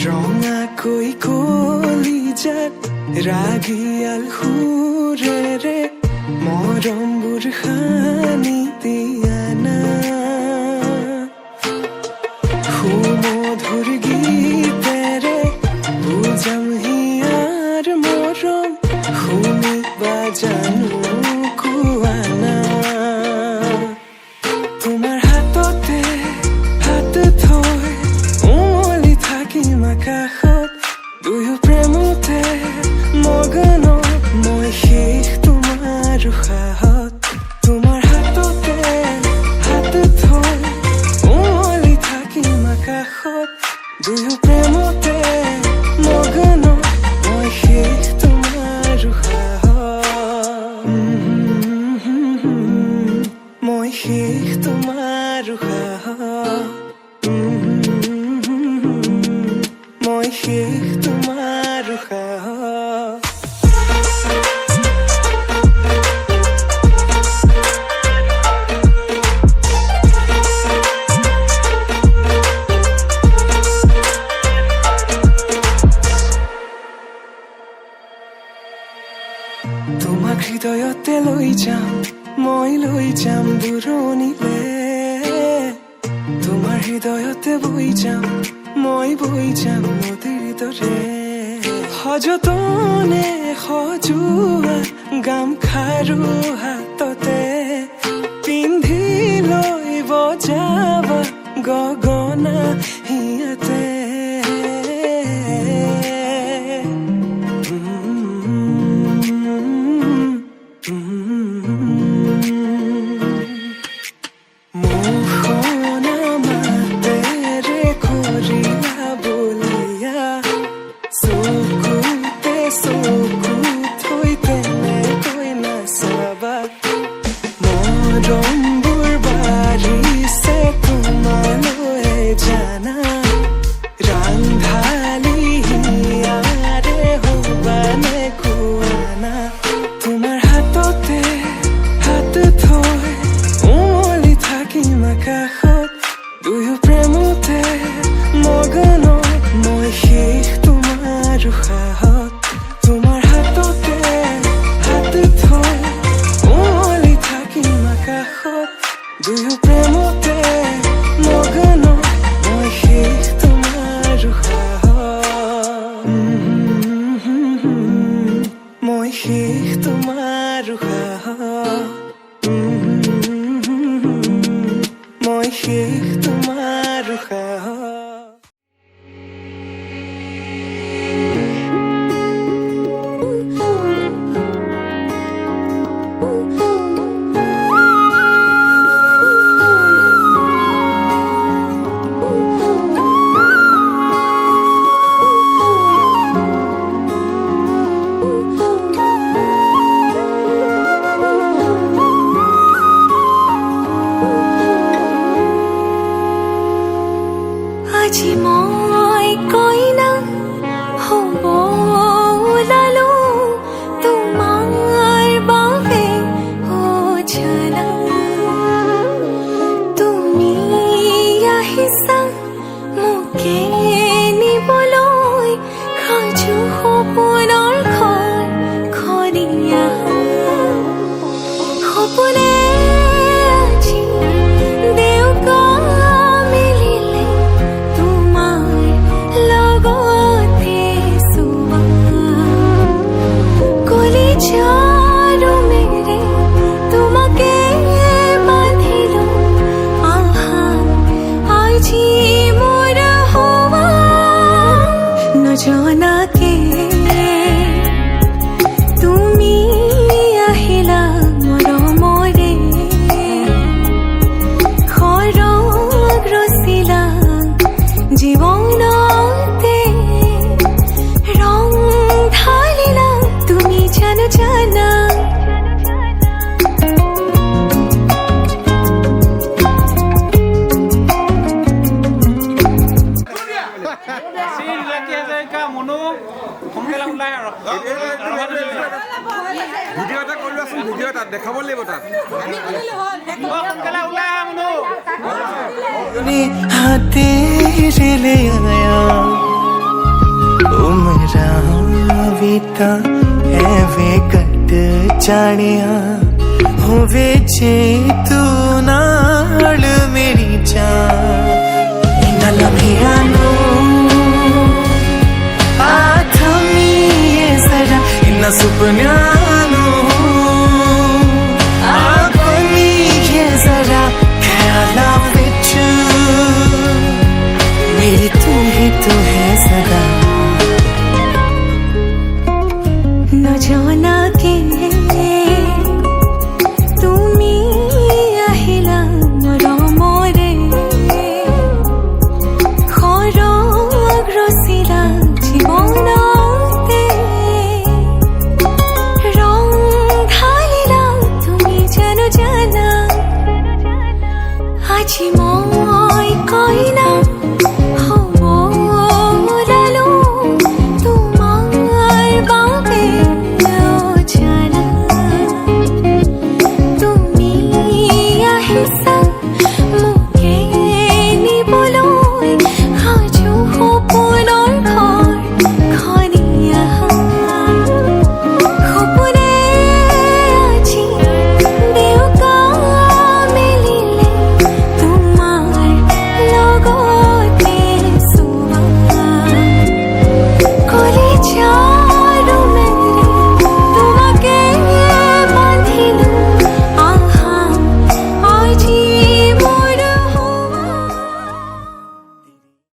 ৰঙাকৈ কলিজাত ৰাগিয়াল সুৰেৰে মৰমবোৰ সানি দিয়া না সুমধুৰ গীতেৰে বুজাম হিয়াৰ মৰম শুনিবা জানো কোৱা না তোমাৰ হাততে হাত থৈ উমলি থাকিম আকাশত দুয়ো প্ৰেমতে মগন মই শেষ তোমাৰ উশাহত তোমাৰ হাততে হাত থৈ উমলি থাকিম আকাশত দুয়ো প্ৰেমতে মগন মই শেষ তোমাৰ উশাহত মই শেষ তোমাৰ উশাহত মই শেষ তোমাৰ উশাহত তোমাক হৃদয়তে লৈ যাম মই লৈ যাম দূৰণিলে তোমাৰ হৃদয়তে বৈ যাম মই বৈ যাম নদীৰ দৰে সযতনে সজোৱা গামখাৰু হাততে পিন্ধি লৈ বজাবা গগনা হিয়াতে মৰমবোৰ বাঢ়িছে তোমালৈ জানা ৰান্ধালি হিয়াৰে হবানে কোৱানা তোমাৰ হাততে হাত থৈ উমলি থাকিম আকাশত দুয়ো প্ৰেমতে মগন মই শেষ তোমাৰ উশাহত তোমাৰ হাততে হাত থৈ উমলি থাকিম আকাশত দুয়ো প্ৰেমতে মগন মই শেষ তোমাৰ উশাহত মই শেষ তোমাৰ উশাহত মই শেষ তোমাৰ উশাহত আজি মই কইনা হ'ব ওলালো তোমাৰ বাবে জানা তুমি আহিছা মোকে নিবলৈ সাজু সপোনৰ ঘৰ খৰিয়া সপোনে আজি দেউকা মিলিলে লগতে সুৱা কলিজাৰো মেৰে তোমাকে বান্ধিলো আহা আজি মোৰ হোৱা নজনাকে তুমি আহিলা মৰমৰে ভিডিঅ' এটা কৰি লোৱাচোন, ভিডিঅ' এটা দেখাব লাগিব তাত। हाँ तेरे ले आया ओ मेरा बीता है वे कट जानिया होवे जे तू नाल मेरी जान इन्ना लम्हिया नो आ थमी ये जरा इन्ना सुपना